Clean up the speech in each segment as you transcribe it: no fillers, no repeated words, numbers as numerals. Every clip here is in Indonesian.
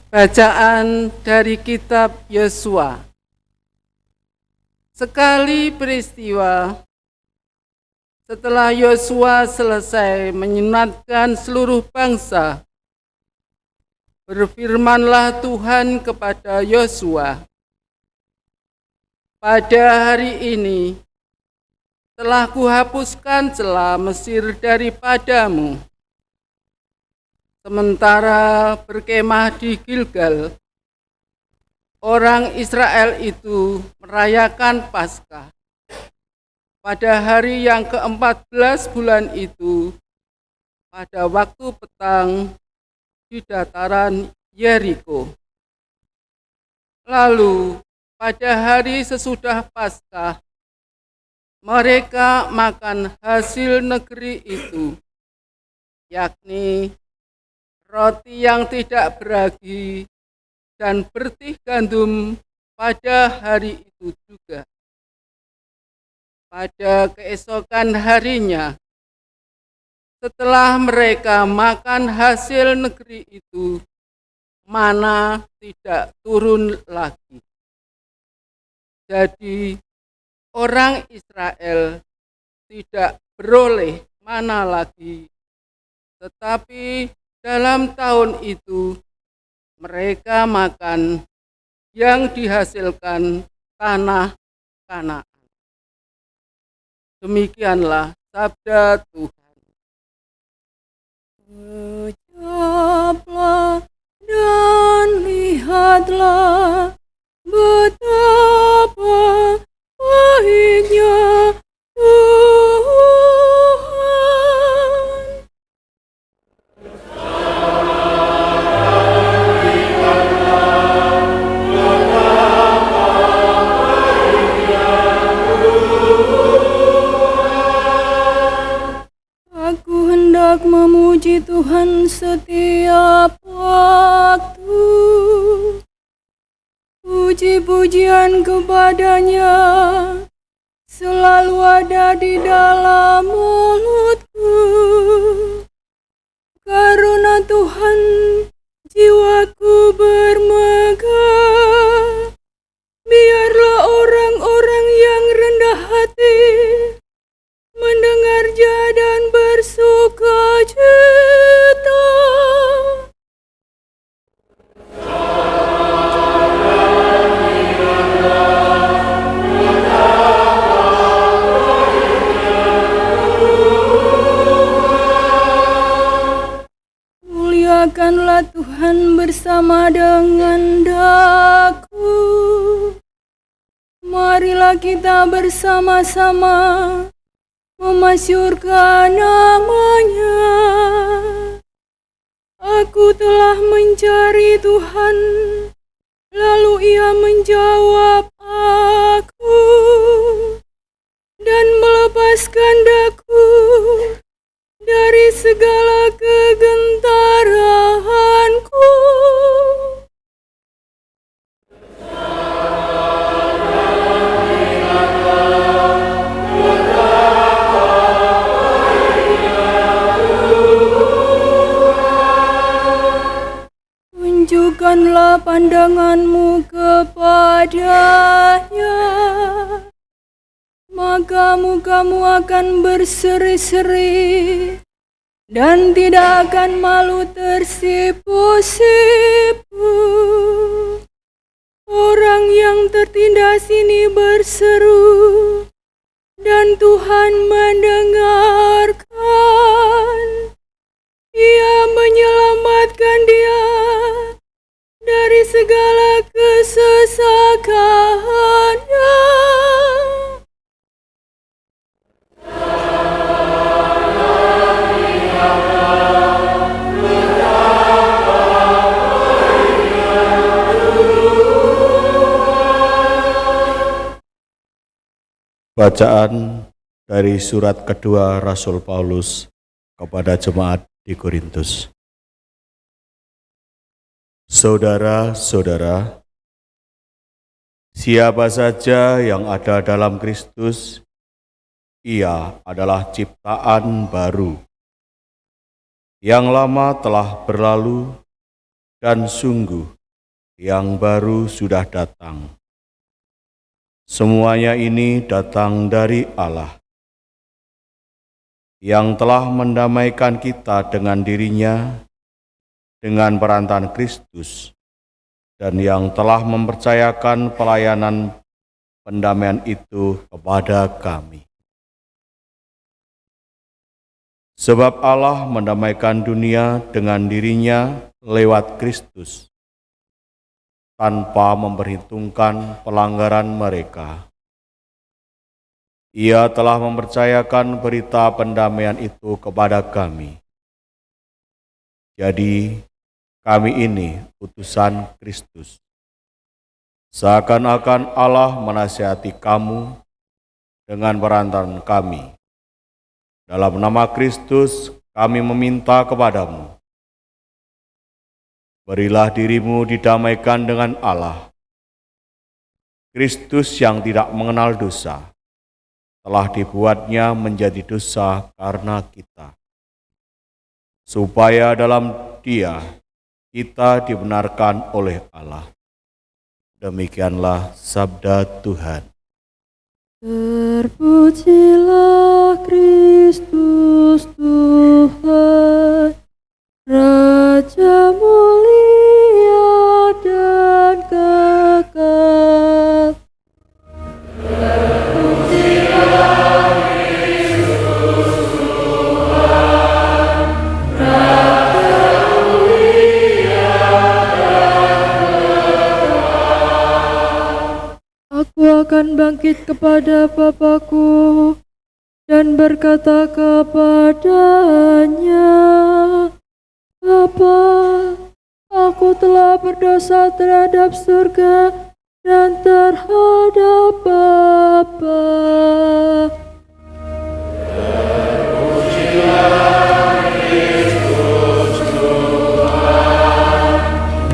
Bacaan dari kitab Yosua. Sekali peristiwa, setelah Yosua selesai menyunatkan seluruh bangsa, berfirmanlah Tuhan kepada Yosua, "Pada hari ini telah kuhapuskan celah Mesir daripadamu." Sementara berkemah di Gilgal, orang Israel itu merayakan Paskah. Pada hari yang ke-14 bulan itu, pada waktu petang di dataran Yeriko. Lalu pada hari sesudah Paskah, mereka makan hasil negeri itu, yakni roti yang tidak beragi dan bertih gandum pada hari itu juga. Pada keesokan harinya, setelah mereka makan hasil negeri itu, mana tidak turun lagi. Jadi orang Israel tidak beroleh mana lagi, tetapi dalam tahun itu mereka makan yang dihasilkan tanah Kanaan. Demikianlah sabda Tuhan. Ucaplah dan lihatlah betapa baiknya Tuhan. Aku hendak memuji Tuhan setiap waktu. Puji-pujian kepadanya selalu ada di dalam mulutku. Karena Tuhan jiwaku bermegah. Biarlah orang-orang yang rendah hati mendengarnya dan bersuka cita. Muliakanlah Tuhan bersama dengan daku. Marilah kita bersama-sama memasyurkan namanya. Aku telah mencari Tuhan, lalu Ia menjawab aku dan melepaskan daku dari segala kegentaranku. Tunjukkanlah pandanganmu kepadanya, maka mukamu akan berseri-seri dan tidak akan malu tersipu-sipu. Orang yang tertindas ini berseru, dan Tuhan mendengarkan. Ia menyelamatkan dia dari segala kesesakannya. Bacaan dari surat kedua Rasul Paulus kepada jemaat di Korintus. Saudara-saudara, siapa saja yang ada dalam Kristus, ia adalah ciptaan baru. Yang lama telah berlalu, dan sungguh yang baru sudah datang. Semuanya ini datang dari Allah, yang telah mendamaikan kita dengan dirinya dengan perantaraan Kristus, dan yang telah mempercayakan pelayanan pendamaian itu kepada kami. Sebab Allah mendamaikan dunia dengan dirinya lewat Kristus, tanpa memperhitungkan pelanggaran mereka. Ia telah mempercayakan berita pendamaian itu kepada kami. Jadi, kami ini utusan Kristus. Seakan-akan Allah menasihati kamu dengan perantaraan kami. Dalam nama Kristus, kami meminta kepadamu, berilah dirimu didamaikan dengan Allah. Kristus yang tidak mengenal dosa, telah dibuatnya menjadi dosa karena kita, supaya dalam Dia kita dibenarkan oleh Allah. Demikianlah sabda Tuhan. Terpujilah Kristus Tuhan, Raja mulia dan kekal. Terpujilah Kristus Tuhan, Raja mulia dan kekal. Aku akan bangkit kepada Bapakku dan berkata kepadanya, Bapa, aku telah berdosa terhadap surga dan terhadap Bapa. Terpujilah Kristus Tuhan,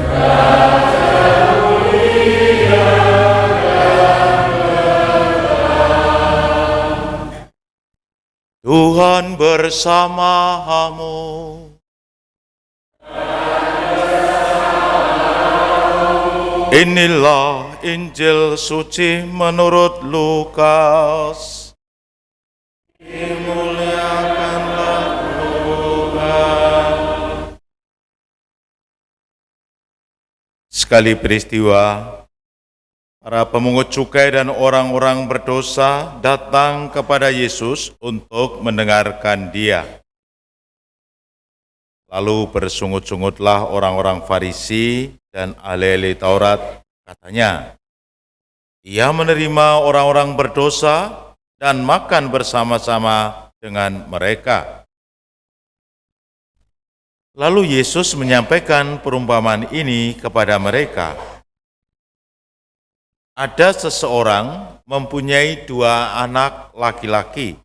Raja mulia dan kekal. Tuhan bersamamu. Inilah Injil suci menurut Lukas. Dimuliakanlah Tuhan. Sekali peristiwa, para pemungut cukai dan orang-orang berdosa datang kepada Yesus untuk mendengarkan Dia. Lalu bersungut-sungutlah orang-orang Farisi dan ahli-ahli Taurat, katanya, Ia menerima orang-orang berdosa dan makan bersama-sama dengan mereka. Lalu Yesus menyampaikan perumpamaan ini kepada mereka. Ada seseorang mempunyai 2 anak laki-laki.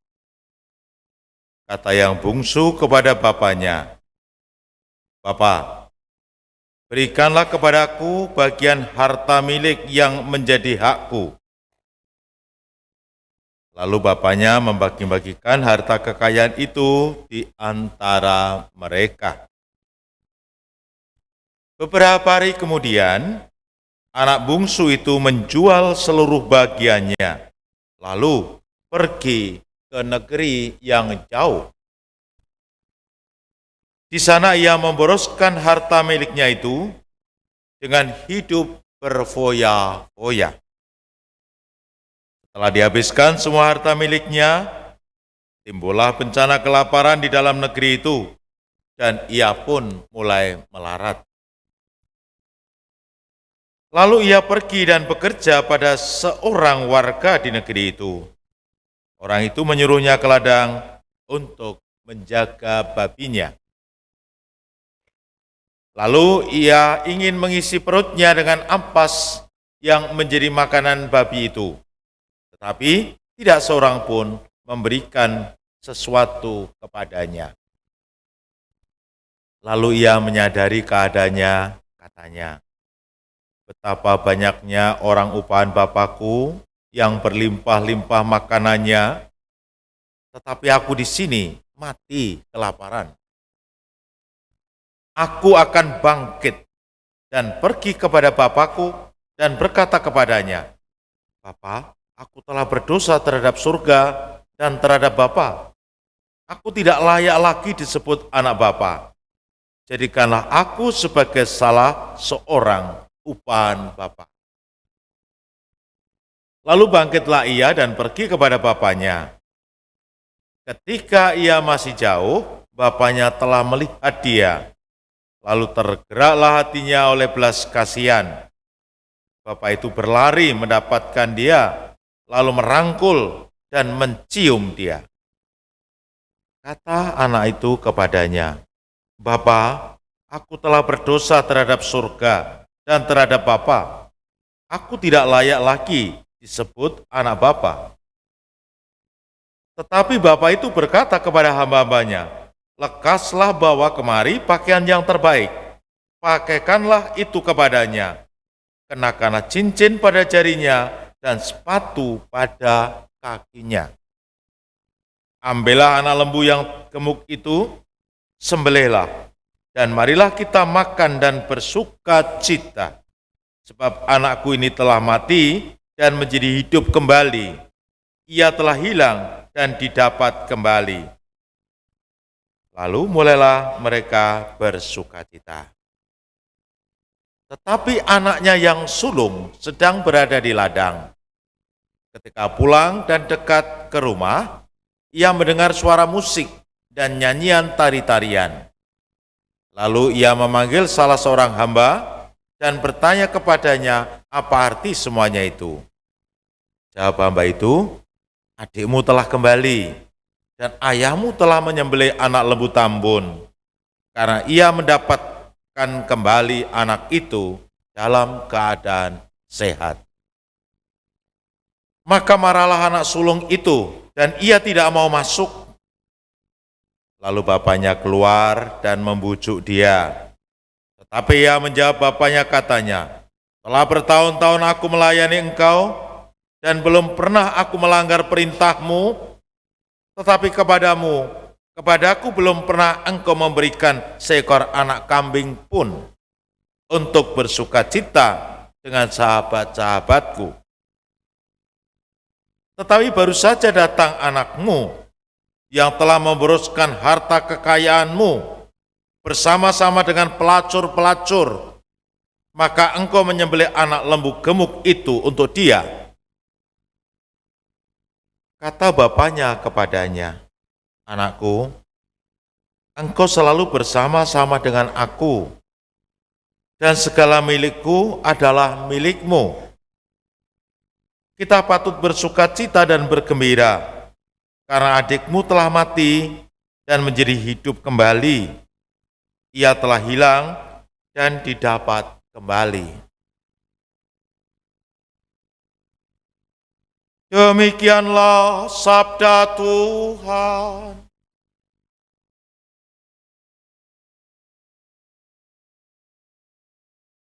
Kata yang bungsu kepada bapaknya, Bapa, berikanlah kepadaku bagian harta milik yang menjadi hakku. Lalu bapaknya membagi-bagikan harta kekayaan itu di antara mereka. Beberapa hari kemudian, anak bungsu itu menjual seluruh bagiannya, lalu pergi ke negeri yang jauh. Di sana ia memboroskan harta miliknya itu dengan hidup berfoya-foya. Setelah dihabiskan semua harta miliknya, timbullah bencana kelaparan di dalam negeri itu, dan ia pun mulai melarat. Lalu ia pergi dan bekerja pada seorang warga di negeri itu. Orang itu menyuruhnya ke ladang untuk menjaga babinya. Lalu ia ingin mengisi perutnya dengan ampas yang menjadi makanan babi itu. Tetapi tidak seorang pun memberikan sesuatu kepadanya. Lalu ia menyadari keadaannya, katanya, betapa banyaknya orang upahan Bapakku yang berlimpah-limpah makanannya, tetapi aku di sini mati kelaparan. Aku akan bangkit dan pergi kepada bapakku dan berkata kepadanya, Bapa, aku telah berdosa terhadap surga dan terhadap Bapa. Aku tidak layak lagi disebut anak Bapa. Jadikanlah aku sebagai salah seorang upahan Bapa. Lalu bangkitlah ia dan pergi kepada bapaknya. Ketika ia masih jauh, bapaknya telah melihat dia. Lalu tergeraklah hatinya oleh belas kasihan. Bapak itu berlari mendapatkan dia, lalu merangkul dan mencium dia. Kata anak itu kepadanya, Bapa, aku telah berdosa terhadap surga dan terhadap Bapa. Aku tidak layak lagi disebut anak Bapa. Tetapi Bapa itu berkata kepada hamba-hambanya, lekaslah bawa kemari pakaian yang terbaik, pakaikanlah itu kepadanya, kenakanlah cincin pada jarinya dan sepatu pada kakinya. Ambillah anak lembu yang gemuk itu, sembelihlah, dan marilah kita makan dan bersuka cita. Sebab anakku ini telah mati dan menjadi hidup kembali. Ia telah hilang dan didapat kembali. Lalu mulailah mereka bersuka cita. Tetapi anaknya yang sulung sedang berada di ladang. Ketika pulang dan dekat ke rumah, ia mendengar suara musik dan nyanyian tari-tarian. Lalu ia memanggil salah seorang hamba dan bertanya kepadanya apa arti semuanya itu. Jawab hamba itu, adikmu telah kembali dan ayahmu telah menyembelih anak lembu tambun, karena ia mendapatkan kembali anak itu dalam keadaan sehat. Maka marahlah anak sulung itu, dan ia tidak mau masuk. Lalu bapaknya keluar dan membujuk dia. Tetapi ia menjawab bapaknya, katanya, telah bertahun-tahun aku melayani engkau, dan belum pernah aku melanggar perintahmu, tetapi kepadaku belum pernah engkau memberikan seekor anak kambing pun untuk bersuka cita dengan sahabat-sahabatku. Tetapi baru saja datang anakmu yang telah memboroskan harta kekayaanmu bersama-sama dengan pelacur-pelacur, maka engkau menyembelih anak lembu gemuk itu untuk dia. Kata bapaknya kepadanya, anakku, engkau selalu bersama-sama dengan aku, dan segala milikku adalah milikmu. Kita patut bersuka cita dan bergembira, karena adikmu telah mati dan menjadi hidup kembali. Ia telah hilang dan didapat kembali. Demikianlah sabda Tuhan.